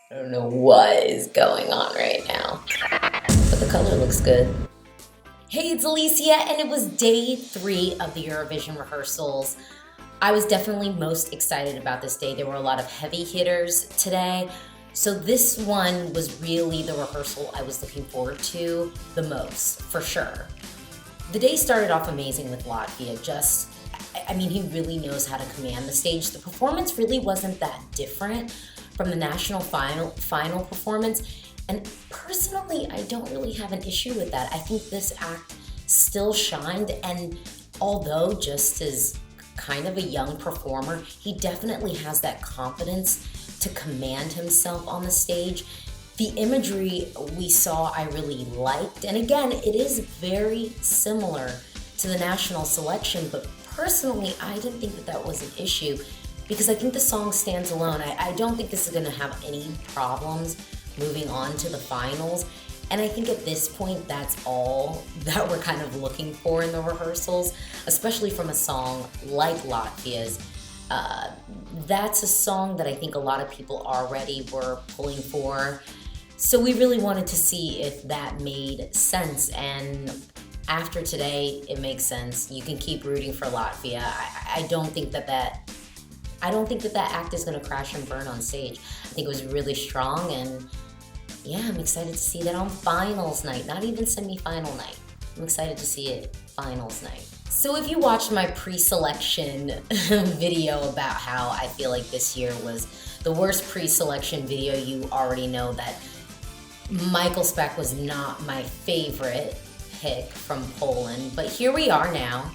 I don't know what is going on right now, but the color looks good. Hey, it's Alesia, and it was day 3 of the Eurovision rehearsals. I was definitely most excited about this day. There were a lot of heavy hitters today. So this one was really the rehearsal I was looking forward to the most, for sure. The day started off amazing with Latvia. He really knows how to command the stage. The performance really wasn't that different from the national final performance. And personally, I don't really have an issue with that. I think this act still shined, and although just as kind of a young performer, he definitely has that confidence to command himself on the stage. The imagery we saw I really liked, and again, it is very similar to the national selection, but personally, I didn't think that was an issue because I think the song stands alone. I don't think this is gonna have any problems moving on to the finals. And I think at this point, that's all that we're kind of looking for in the rehearsals, especially from a song like Latvia's. That's a song that I think a lot of people already were pulling for. So we really wanted to see if that made sense. And after today, it makes sense. You can keep rooting for Latvia. I don't think that act is going to crash and burn on stage. I think it was really strong, and yeah, I'm excited to see that on finals night, not even semi-final night. I'm excited to see it finals night. So if you watched my pre-selection video about how I feel like this year was the worst pre-selection video, you already know that Michael Speck was not my favorite pick from Poland. But here we are now.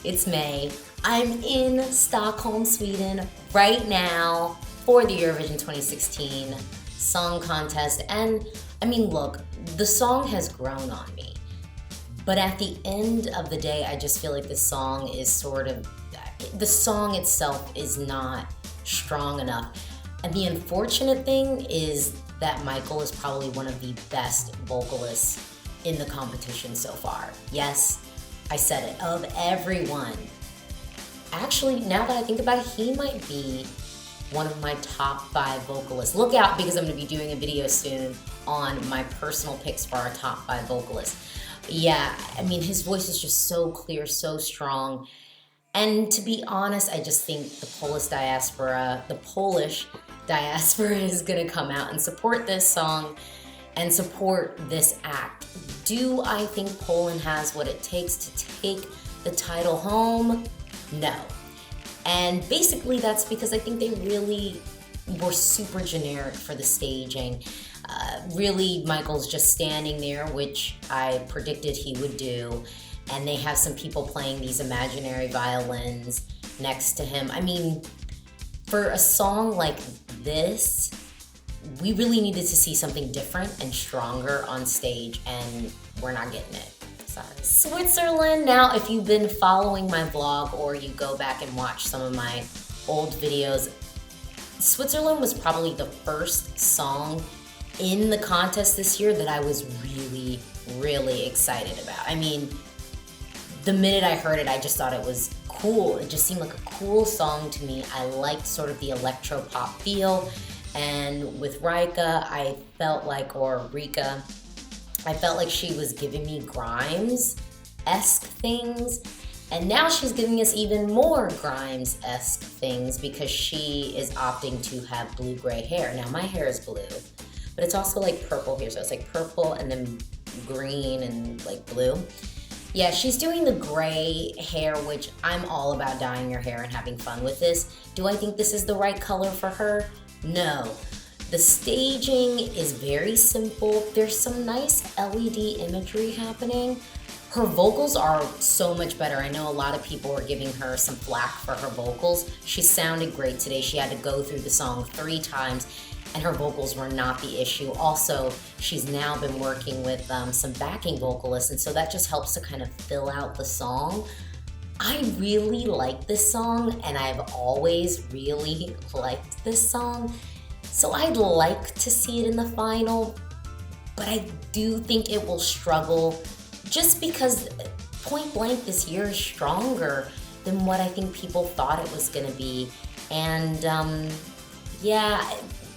It's May. I'm in Stockholm, Sweden right now for the Eurovision 2016 song contest. And look, the song has grown on me. But at the end of the day, I just feel like the song itself is not strong enough. And the unfortunate thing is that Michael is probably one of the best vocalists in the competition so far. Yes, I said it, of everyone. Actually, now that I think about it, he might be one of my top 5 vocalists. Look out, because I'm going to be doing a video soon on my personal picks for our top 5 vocalists. Yeah, his voice is just so clear, so strong. And to be honest, I just think the Polish diaspora is going to come out and support this song and support this act. Do I think Poland has what it takes to take the title home? No. And basically that's because I think they really were super generic for the staging. Really, Michael's just standing there, which I predicted he would do, and they have some people playing these imaginary violins next to him. For a song like this, we really needed to see something different and stronger on stage, and we're not getting it. Sorry. Switzerland. Now, if you've been following my vlog or you go back and watch some of my old videos, Switzerland was probably the first song in the contest this year that I was really, really excited about. The minute I heard it, I just thought it was cool. It just seemed like a cool song to me. I liked sort of the electro pop feel. And with Rika, I felt like she was giving me Grimes-esque things. And now she's giving us even more Grimes-esque things because she is opting to have blue-gray hair. Now, my hair is blue, but it's also like purple here. So it's like purple and then green and like blue. Yeah, she's doing the gray hair, which I'm all about dyeing your hair and having fun with this. Do I think this is the right color for her? No. The staging is very simple. There's some nice LED imagery happening. Her vocals are so much better. I know a lot of people were giving her some flack for her vocals. She sounded great today. She had to go through the song 3 times, and her vocals were not the issue. Also, she's now been working with some backing vocalists, and so that just helps to kind of fill out the song. I really like this song, and I've always really liked this song. So I'd like to see it in the final, but I do think it will struggle just because Point Blank this year is stronger than what I think people thought it was going to be. And yeah,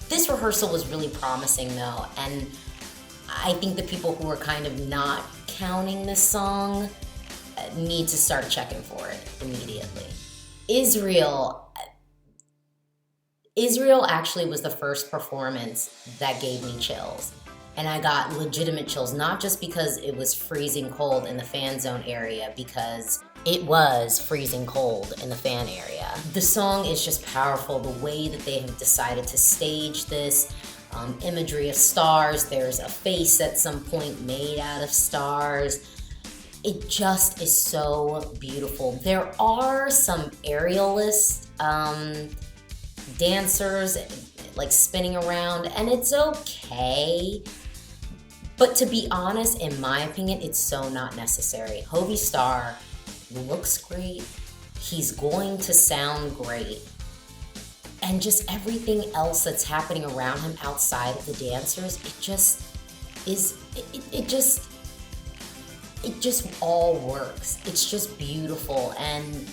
This rehearsal was really promising though, and I think the people who are kind of not counting this song need to start checking for it immediately. Israel actually was the first performance that gave me chills. And I got legitimate chills, not just because it was freezing cold in the fan zone area, because it was freezing cold in the fan area. The song is just powerful, the way that they have decided to stage this, imagery of stars. There's a face at some point made out of stars. It just is so beautiful. There are some aerialist dancers like spinning around, and it's okay. But to be honest, in my opinion, it's so not necessary. Hovey Star looks great. He's going to sound great. And just everything else that's happening around him outside of the dancers, it just all works. It's just beautiful. And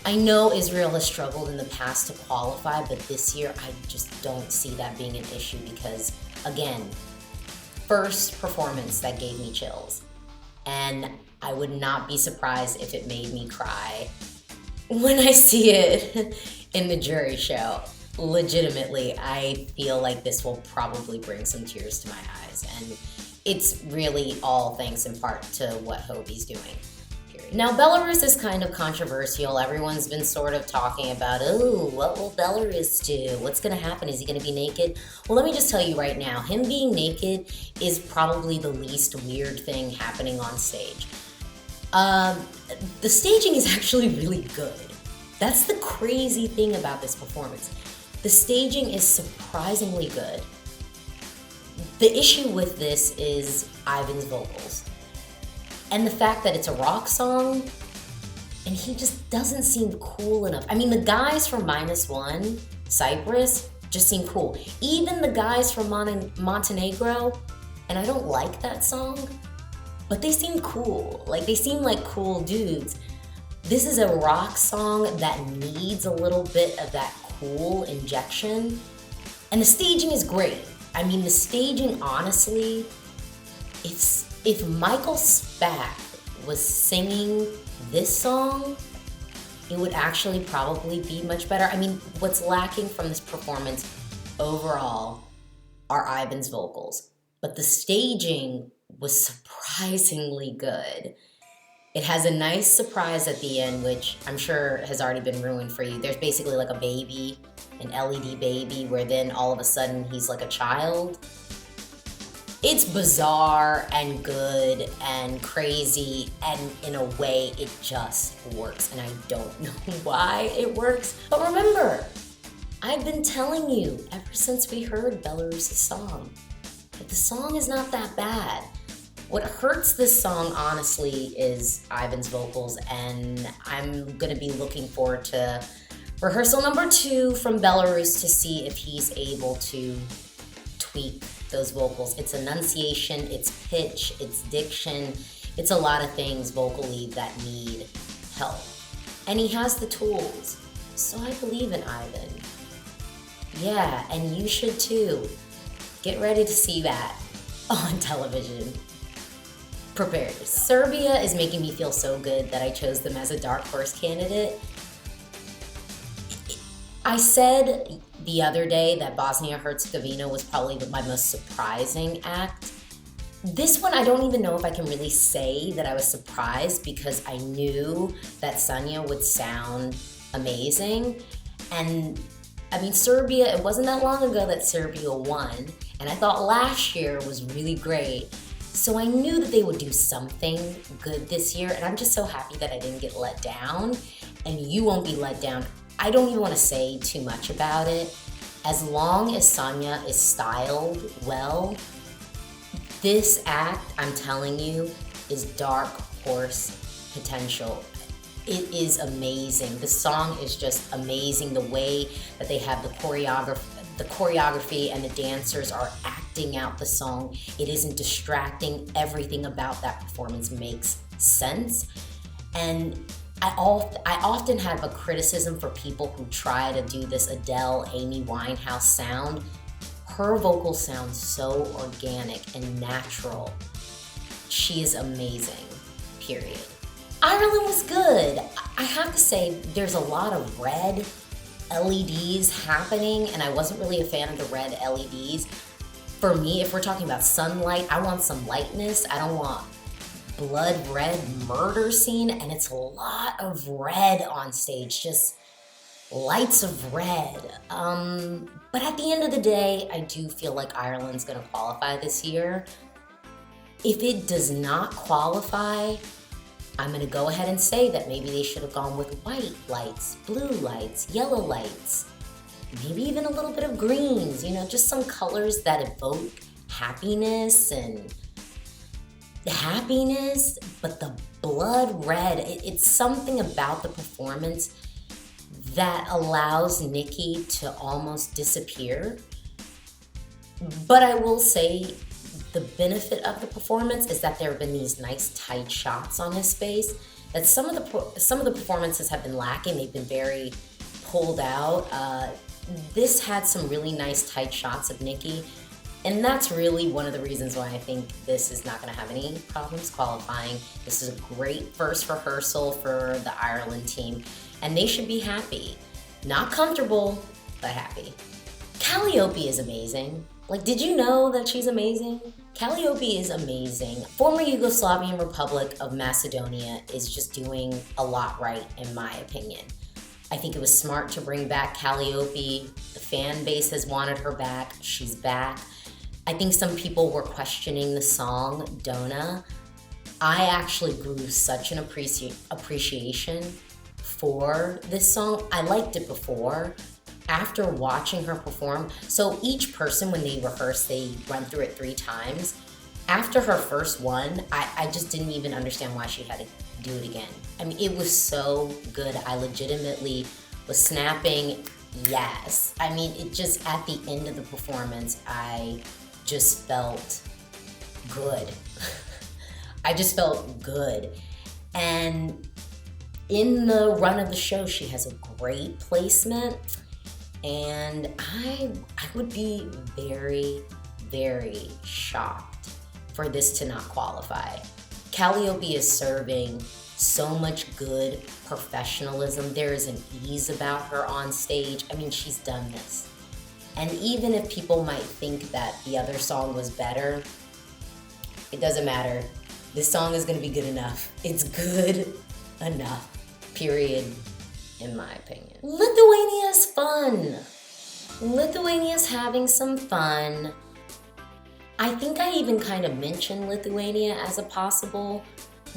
I know Israel has struggled in the past to qualify, but this year I just don't see that being an issue because, again, first performance that gave me chills. And I would not be surprised if it made me cry when I see it in the jury show. Legitimately, I feel like this will probably bring some tears to my eyes. And it's really all thanks in part to what Hovey's doing. Now, Belarus is kind of controversial. Everyone's been sort of talking about, oh, what will Belarus do? What's going to happen? Is he going to be naked? Well, let me just tell you right now, him being naked is probably the least weird thing happening on stage. The staging is actually really good. That's the crazy thing about this performance. The staging is surprisingly good. The issue with this is Ivan's vocals. And the fact that it's a rock song, and he just doesn't seem cool enough. I mean, the guys from -1, Cyprus, just seem cool. Even the guys from Montenegro, and I don't like that song, but they seem cool. Like, they seem like cool dudes. This is a rock song that needs a little bit of that cool injection, and the staging is great. I mean, the staging, honestly, if Michael Spack was singing this song, it would actually probably be much better. I mean, what's lacking from this performance overall are Ivan's vocals, but the staging was surprisingly good. It has a nice surprise at the end, which I'm sure has already been ruined for you. There's basically like a baby, an LED baby, where then all of a sudden he's like a child. It's bizarre and good and crazy, and in a way it just works, and I don't know why it works. But remember, I've been telling you ever since we heard Belarus' song that the song is not that bad. What hurts this song, honestly, is Ivan's vocals, and I'm gonna be looking forward to rehearsal number 2 from Belarus to see if he's able to tweak those vocals. It's enunciation, it's pitch, it's diction, it's a lot of things vocally that need help. And he has the tools, so I believe in Ivan. Yeah, and you should too. Get ready to see that on television. Prepare. Serbia is making me feel so good that I chose them as a dark horse candidate. I said the other day that Bosnia-Herzegovina was probably my most surprising act. This one, I don't even know if I can really say that I was surprised because I knew that Sanya would sound amazing. And I mean, Serbia, it wasn't that long ago that Serbia won, and I thought last year was really great. So I knew that they would do something good this year, and I'm just so happy that I didn't get let down, and you won't be let down. I don't even want to say too much about it. As long as Sanya is styled well, this act, I'm telling you, is dark horse potential. It is amazing. The song is just amazing. The way that they have the choreography and the dancers are acting out the song. It isn't distracting. Everything about that performance makes sense. And I often have a criticism for people who try to do this Adele, Amy Winehouse sound. Her vocals sound so organic and natural. She is amazing, period. Ireland was good. I have to say, there's a lot of red LEDs happening, and I wasn't really a fan of the red LEDs. For me, if we're talking about sunlight, I want some lightness. I don't want blood red murder scene, and it's a lot of red on stage, just lights of red. But at the end of the day, I do feel like Ireland's gonna qualify this year. If it does not qualify, I'm gonna go ahead and say that maybe they should have gone with white lights, blue lights, yellow lights, maybe even a little bit of greens, just some colors that evoke happiness, but the blood red, it's something about the performance that allows Nicky to almost disappear. But I will say, the benefit of the performance is that there have been these nice tight shots on his face that some of the performances have been lacking. They've been very pulled out. This had some really nice tight shots of Nicky, and that's really one of the reasons why I think this is not going to have any problems qualifying. This is a great first rehearsal for the Ireland team, and they should be happy. Not comfortable, but happy. Calliope is amazing. Did you know that she's amazing? Calliope is amazing. Former Yugoslavian Republic of Macedonia is just doing a lot right, in my opinion. I think it was smart to bring back Calliope. The fan base has wanted her back. She's back. I think some people were questioning the song, Dona. I actually grew such an appreciation for this song. I liked it before. After watching her perform, so each person, when they rehearse, they run through it 3 times. After her first one, I just didn't even understand why she had to do it again. I mean, it was so good. I legitimately was snapping yes. I mean, it just, at the end of the performance, I just felt good. I just felt good. And in the run of the show, she has a great placement. And I would be very, very shocked for this to not qualify. Calliope is serving so much good professionalism. There is an ease about her on stage. I mean, she's done this. And even if people might think that the other song was better, it doesn't matter. This song is gonna be good enough. It's good enough, period. In my opinion. Lithuania is fun. Lithuania's having some fun. I think I even kind of mentioned Lithuania as a possible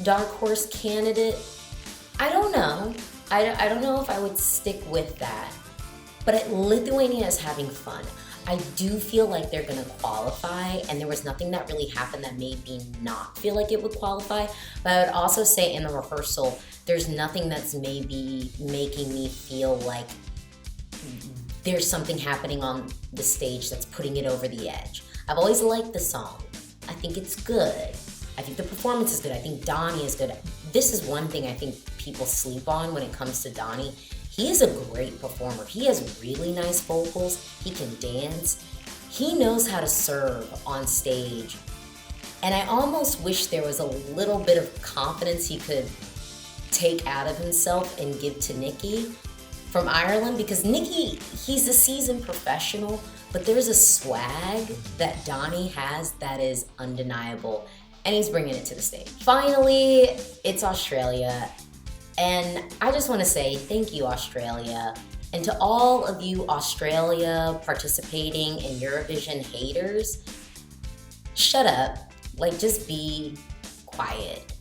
dark horse candidate. I don't know. I don't know if I would stick with that. But Lithuania is having fun. I do feel like they're gonna qualify, and there was nothing that really happened that made me not feel like it would qualify. But I would also say in the rehearsal, there's nothing that's maybe making me feel like there's something happening on the stage that's putting it over the edge. I've always liked the song. I think it's good. I think the performance is good. I think Donnie is good. This is one thing I think people sleep on when it comes to Donnie. He is a great performer. He has really nice vocals. He can dance. He knows how to serve on stage. And I almost wish there was a little bit of confidence he could take out of himself and give to Nicky from Ireland, because Nicky, he's a seasoned professional, but there's a swag that Donnie has that is undeniable, and he's bringing it to the stage. Finally, it's Australia. And I just want to say thank you, Australia. And to all of you Australia participating in Eurovision haters, shut up. Just be quiet.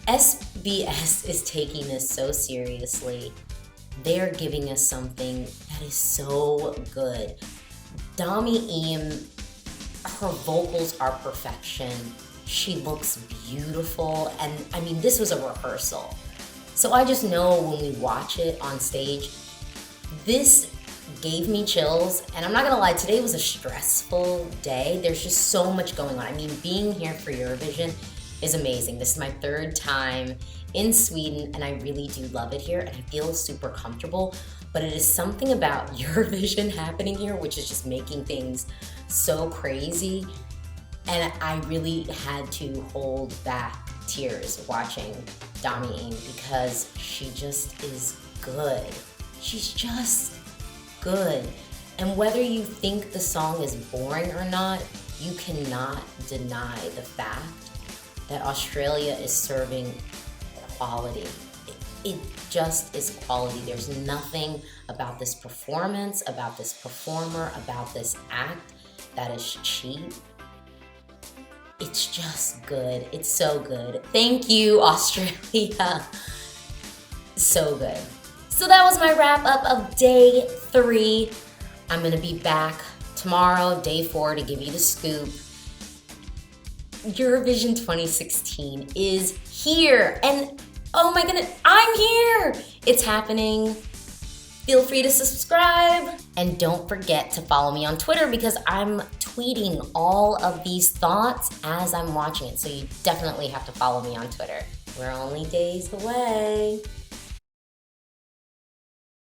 SBS is taking this so seriously. They're giving us something that is so good. Dami Eam, her vocals are perfection. She looks beautiful, and I mean, this was a rehearsal. So I just know when we watch it on stage, this gave me chills, and I'm not gonna lie, today was a stressful day. There's just so much going on. I mean, being here for Eurovision is amazing. This is my 3rd time in Sweden, and I really do love it here, and I feel super comfortable. but it is something about Eurovision happening here, which is just making things so crazy. And I really had to hold back tears watching Dami Aim because she just is good. She's just good. And whether you think the song is boring or not, you cannot deny the fact that Australia is serving quality. It just is quality. There's nothing about this performance, about this performer, about this act that is cheap. It's just good. It's so good. Thank you, Australia. So good. So that was my wrap up of day 3. I'm gonna be back tomorrow, day 4, to give you the scoop. Eurovision 2016 is here, and oh my goodness, I'm here! It's happening. Feel free to subscribe, and don't forget to follow me on Twitter because I'm tweeting all of these thoughts as I'm watching it, so you definitely have to follow me on Twitter. We're only days away.